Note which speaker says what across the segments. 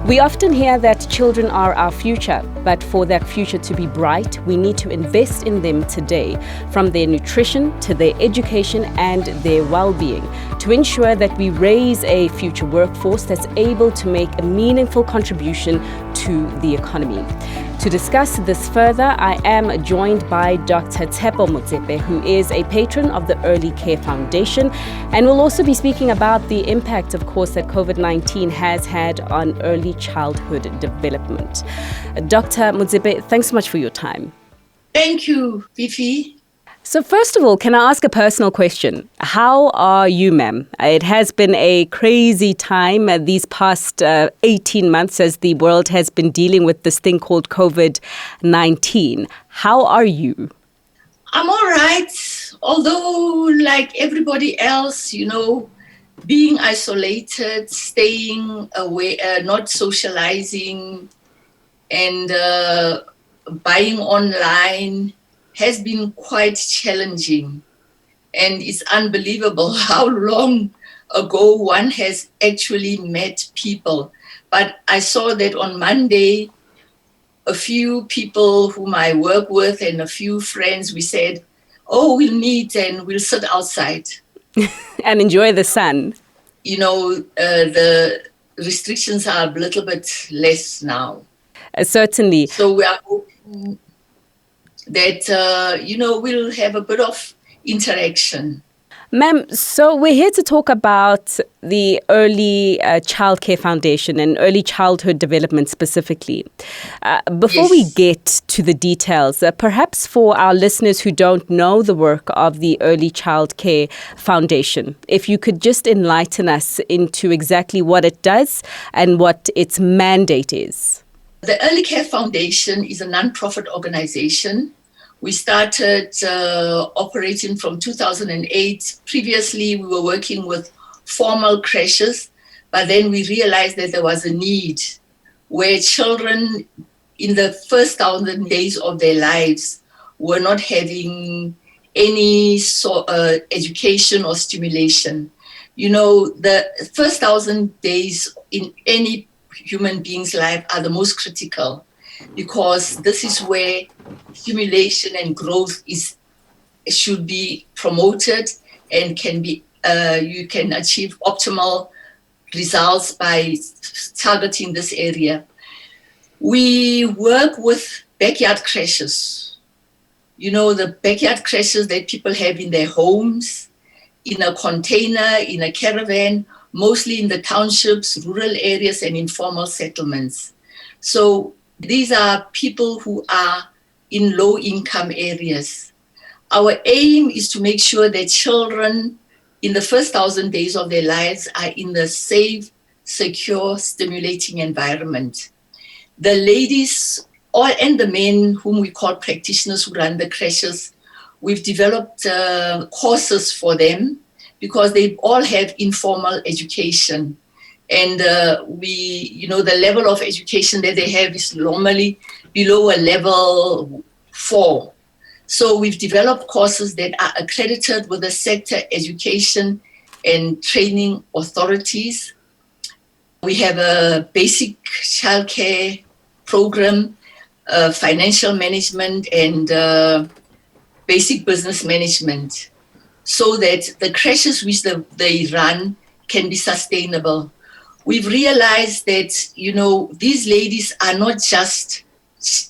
Speaker 1: We often hear that children are our future, but for that future to be bright, we need to invest in them today, from their nutrition to their education and their well-being, to ensure that we raise a future workforce that's able to make a meaningful contribution to the economy. To discuss this further, I am joined by Dr. Tshepo Motsepe, who is a patron of the Early Care Foundation, and we'll also be speaking about the impact, of course, that COVID-19 has had on early childhood development. Dr. Motsepe, thanks so much for your time.
Speaker 2: Thank you, Fifi.
Speaker 1: So first of all, can I ask a personal question? How are you, ma'am? It has been a crazy time these past 18 months as the world has been dealing with this thing called COVID-19. How are you?
Speaker 2: I'm all right. Although, like everybody else, being isolated, staying away, not socializing, and buying online has been quite challenging. And it's unbelievable how long ago one has actually met people. But I saw that on Monday, a few people whom I work with and a few friends, we said, we'll meet and we'll sit outside.
Speaker 1: And enjoy the sun.
Speaker 2: The restrictions are a little bit less now.
Speaker 1: Certainly.
Speaker 2: So we are hoping that, we'll have a bit of interaction.
Speaker 1: Ma'am, so we're here to talk about the Early Childcare Foundation and early childhood development specifically. Before we get to the details, perhaps for our listeners who don't know the work of the Early Childcare Foundation, if you could just enlighten us into exactly what it does and what its mandate is.
Speaker 2: The Early Care Foundation is a non-profit organization. We started operating from 2008. Previously, we were working with formal creches, but then we realized that there was a need where children in the first 1,000 days of their lives were not having any education or stimulation. The first 1,000 days in any human being's life are the most critical, because this is where stimulation and growth should be promoted and can be you can achieve optimal results by targeting this area. We work with backyard creches. The backyard creches that people have in their homes, in a container, in a caravan, mostly in the townships, rural areas, and informal settlements. So these are people who are in low-income areas. Our aim is to make sure that children in the first 1,000 days of their lives are in the safe, secure, stimulating environment. The ladies and the men whom we call practitioners who run the creches, we've developed courses for them because they all have informal education. And the level of education that they have is normally below a level 4. So we've developed courses that are accredited with the sector education and training authorities. We have a basic childcare program, financial management, and basic business management, so that the creches which they run can be sustainable. We've realized that, these ladies are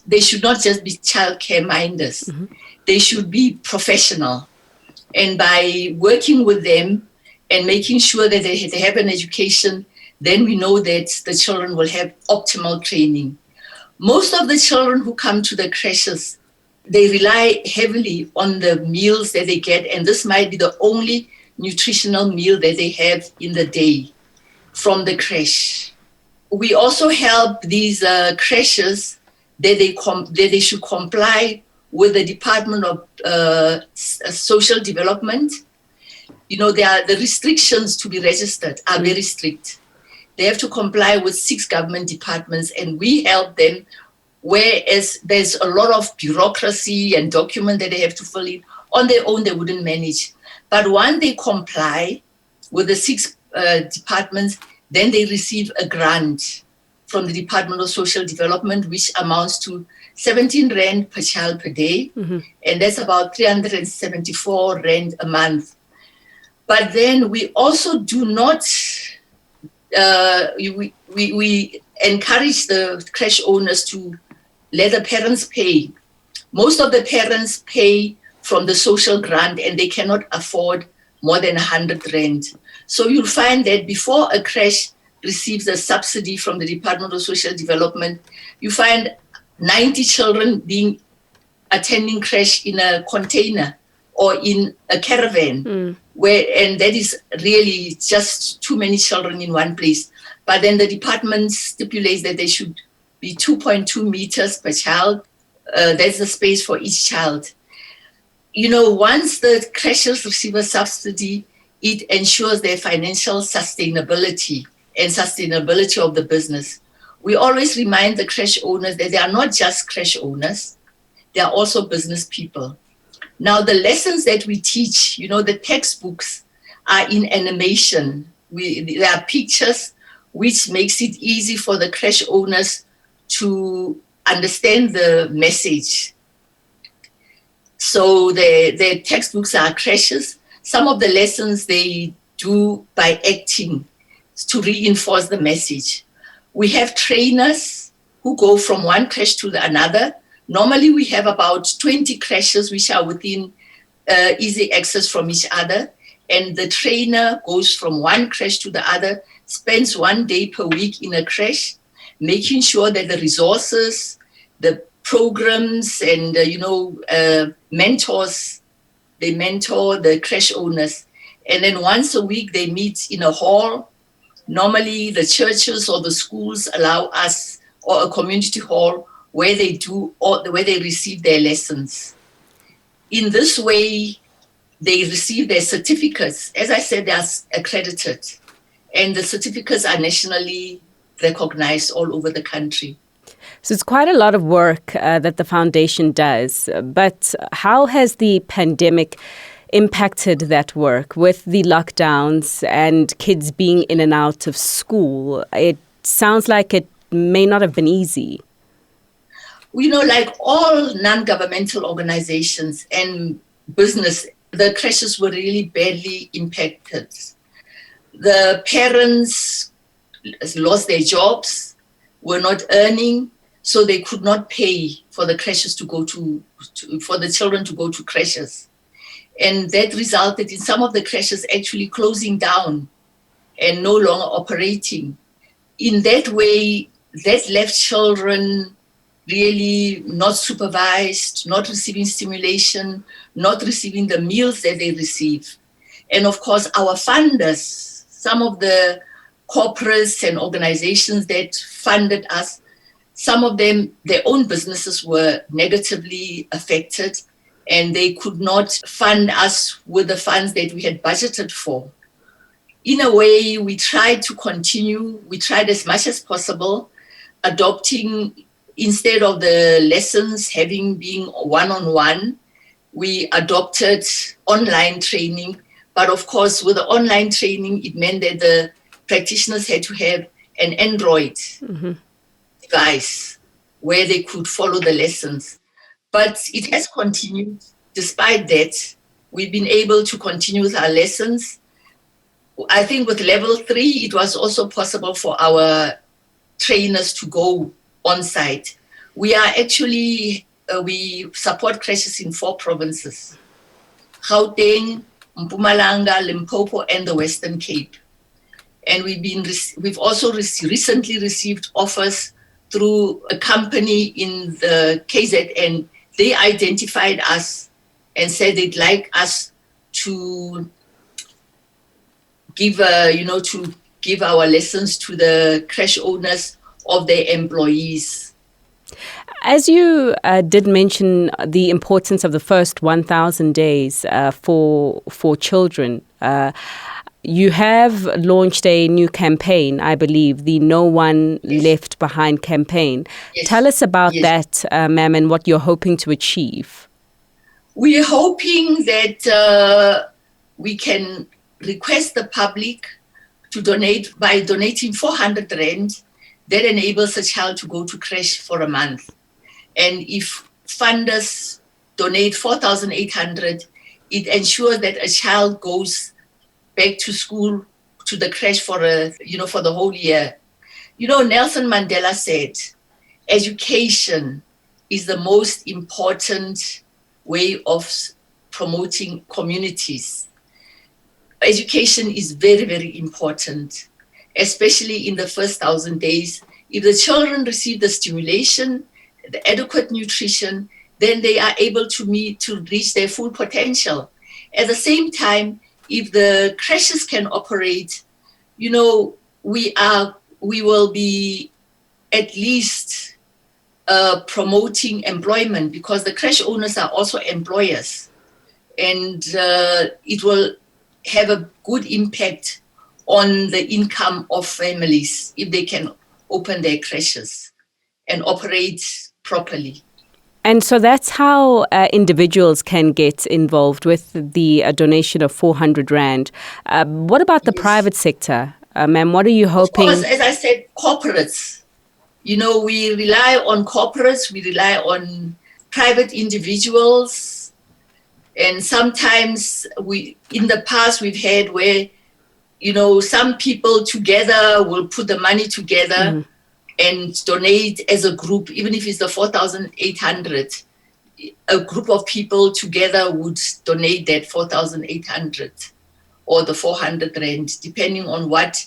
Speaker 2: they should not just be childcare minders. Mm-hmm. They should be professional. And by working with them and making sure that they have an education, then we know that the children will have optimal training. Most of the children who come to the creches, they rely heavily on the meals that they get, and this might be the only nutritional meal that they have in the day from the creche. We also help these creches that they should comply with the Department of Social Development. The restrictions to be registered are very strict. They have to comply with 6 government departments, and we help them, whereas there's a lot of bureaucracy and document that they have to fill in. On their own, they wouldn't manage. But once they comply with the 6 departments, then they receive a grant from the Department of Social Development, which amounts to 17 Rand per child per day. And that's about 374 Rand a month. But then we also do not, we encourage the creche owners to let the parents pay. Most of the parents pay from the social grant and they cannot afford more than 100 Rand. So you'll find that before a creche receives a subsidy from the Department of Social Development, you find 90 children attending creche in a container or in a caravan, and that is really just too many children in one place. But then the department stipulates that there should be 2.2 meters per child. That's the space for each child. Once the creches receive a subsidy, it ensures their financial sustainability and sustainability of the business. We always remind the creche owners that they are not just creche owners, they are also business people. Now, the lessons that we teach, the textbooks are in animation. There are pictures, which makes it easy for the creche owners to understand the message. So the textbooks are creches. Some of the lessons they do by acting to reinforce the message. We have trainers who go from one creche to another. Normally, we have about 20 creches which are within easy access from each other. And the trainer goes from one creche to the other, spends 1 day per week in a creche, making sure that the resources, the programs, and mentors, they mentor the creche owners. And then once a week, they meet in a hall. Normally, the churches or the schools allow us, or a community hall, where they receive their lessons. In this way, they receive their certificates. As I said, they are accredited, and the certificates are nationally recognized all over the country.
Speaker 1: So it's quite a lot of work that the foundation does. But how has the pandemic impacted that work with the lockdowns and kids being in and out of school? It sounds like it may not have been easy.
Speaker 2: Like all non-governmental organizations and business, the creches were really badly impacted. The parents lost their jobs, were not earning, so they could not pay for the creches to go for the children to go to creches. And that resulted in some of the creches actually closing down and no longer operating. In that way, that left children really not supervised, not receiving stimulation, not receiving the meals that they receive. And of course, our funders, some of the corporates and organizations that funded us, some of them, their own businesses were negatively affected and they could not fund us with the funds that we had budgeted for. In a way, we tried as much as possible, adopting, instead of the lessons being one-on-one, we adopted online training. But of course, with the online training, it meant that the practitioners had to have an Android device where they could follow the lessons. But it has continued. Despite that, we've been able to continue with our lessons. I think with level 3, it was also possible for our trainers to go on site. We are actually, we support creches in 4 provinces: Gauteng, Mpumalanga, Limpopo, and the Western Cape. And we've also recently received offers through a company in the KZN. They identified us and said they'd like us to give our lessons to the creche owners of their employees.
Speaker 1: As you did mention the importance of the first 1,000 days for children, you have launched a new campaign, I believe, the No One Left Behind campaign.
Speaker 2: Yes.
Speaker 1: Tell us about that, ma'am, and what you're hoping to achieve.
Speaker 2: We're hoping that we can request the public to donate by donating 400 Rand. that enables a child to go to creche for a month. And if funders donate 4,800, it ensures that a child goes back to school, to the creche for the whole year. Nelson Mandela said, education is the most important way of promoting communities. Education is very, very important, especially in the first 1,000 days. If the children receive the stimulation, the adequate nutrition, then they are able to reach their full potential. At the same time, if the creches can operate, we will be at least promoting employment, because the creche owners are also employers, and it will have a good impact on the income of families if they can open their creches and operate properly.
Speaker 1: And so that's how individuals can get involved with the donation of 400 Rand. What about the private sector? Ma'am, what are you hoping?
Speaker 2: Of course, as I said, corporates. We rely on corporates, we rely on private individuals. And sometimes in the past, we've had where, some people together will put the money together and donate as a group, even if it's the 4,800. A group of people together would donate that 4,800 or the 400 Rand, depending on what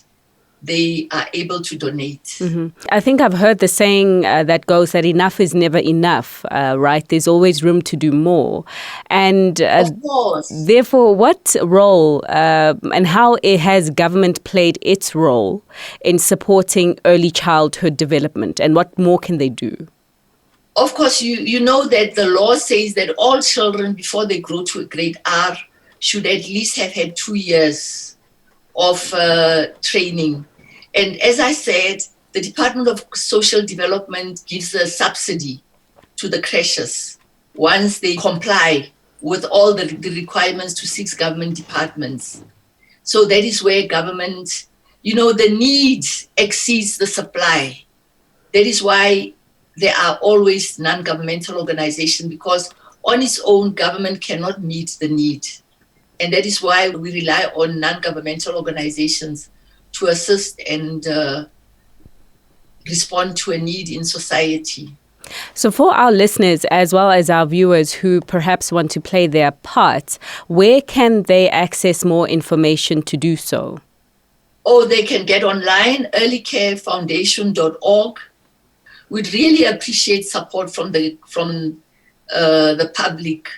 Speaker 2: they are able to donate.
Speaker 1: Mm-hmm. I think I've heard the saying that goes that enough is never enough, right? There's always room to do more. And
Speaker 2: of course.
Speaker 1: Therefore, what role and how has government played its role in supporting early childhood development, and what more can they do?
Speaker 2: Of course, you know that the law says that all children before they grow to a grade R should at least have had 2 years of training. And as I said, the Department of Social Development gives a subsidy to the creches once they comply with all the requirements to 6 government departments. So that is where government, the need exceeds the supply. That is why there are always non-governmental organizations, because on its own, government cannot meet the need. And that is why we rely on non-governmental organizations to assist and respond to a need in society.
Speaker 1: So for our listeners, as well as our viewers who perhaps want to play their part, where can they access more information to do so?
Speaker 2: They can get online, earlycarefoundation.org. We'd really appreciate support from the public.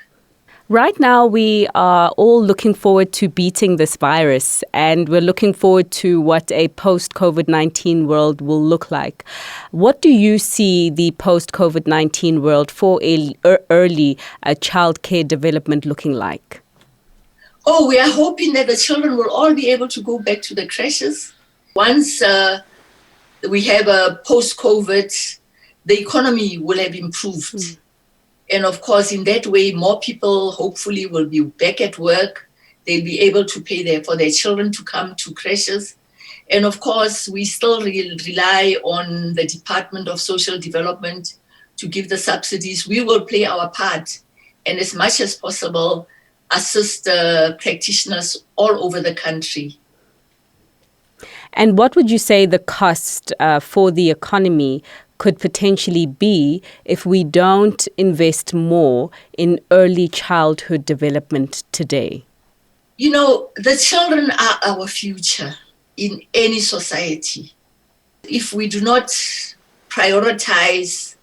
Speaker 1: Right now, we are all looking forward to beating this virus, and we're looking forward to what a post-COVID-19 world will look like. What do you see the post-COVID-19 world for early childcare development looking like?
Speaker 2: We are hoping that the children will all be able to go back to the creches. Once we have a post-COVID, the economy will have improved. And of course, in that way, more people hopefully will be back at work. They'll be able to pay for their children to come to creches. And of course, we still rely on the Department of Social Development to give the subsidies. We will play our part and as much as possible assist practitioners all over the country.
Speaker 1: And what would you say the cost for the economy could potentially be if we don't invest more in early childhood development today?
Speaker 2: The children are our future in any society. If we do not prioritize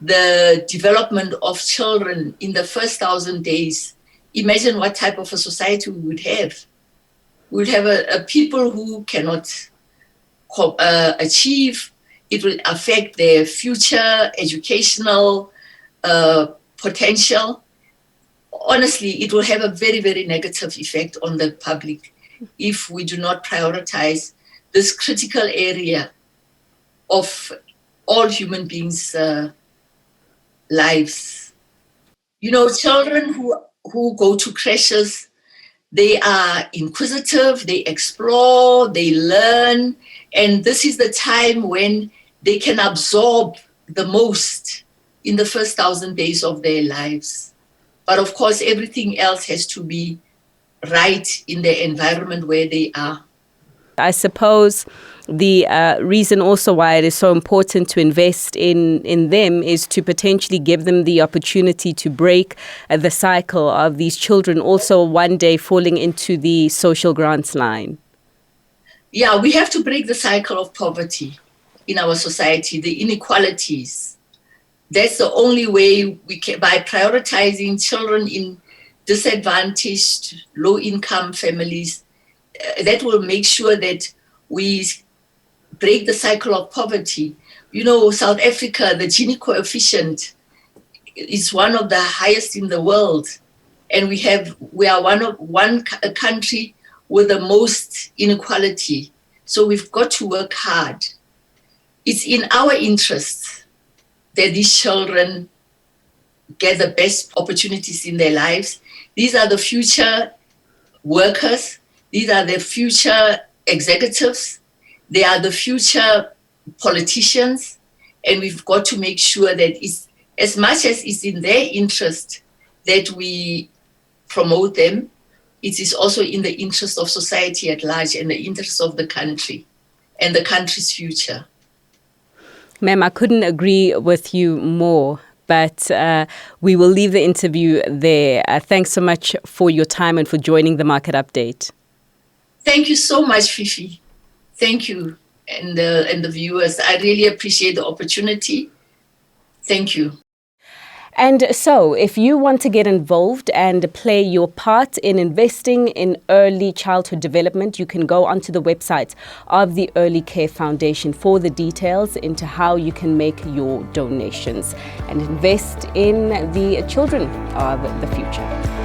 Speaker 2: the development of children in the first 1,000 days, imagine what type of a society we would have. We would have a people who cannot achieve. It will affect their future educational potential. Honestly, it will have a very, very negative effect on the public if we do not prioritize this critical area of all human beings' lives. Children who go to creches, they are inquisitive, they explore, they learn, and this is the time when they can absorb the most in the first 1,000 days of their lives. But of course, everything else has to be right in the environment where they are.
Speaker 1: I suppose the reason also why it is so important to invest in them is to potentially give them the opportunity to break the cycle of these children also one day falling into the social grants line.
Speaker 2: Yeah, we have to break the cycle of poverty in our society, the inequalities. That's the only way we can, by prioritizing children in disadvantaged, low-income families, that will make sure that we break the cycle of poverty. You know, South Africa, the Gini coefficient is one of the highest in the world. And we are one country with the most inequality. So we've got to work hard. It's in our interest that these children get the best opportunities in their lives. These are the future workers. These are the future executives. They are the future politicians. And we've got to make sure that it's, as much as it's in their interest that we promote them, it is also in the interest of society at large and the interest of the country and the country's future.
Speaker 1: Ma'am, I couldn't agree with you more, but we will leave the interview there. Thanks so much for your time and for joining the Market Update.
Speaker 2: Thank you so much, Fifi. Thank you, and the viewers. I really appreciate the opportunity. Thank you.
Speaker 1: And so, if you want to get involved and play your part in investing in early childhood development, you can go onto the website of the Early Care Foundation for the details into how you can make your donations and invest in the children of the future.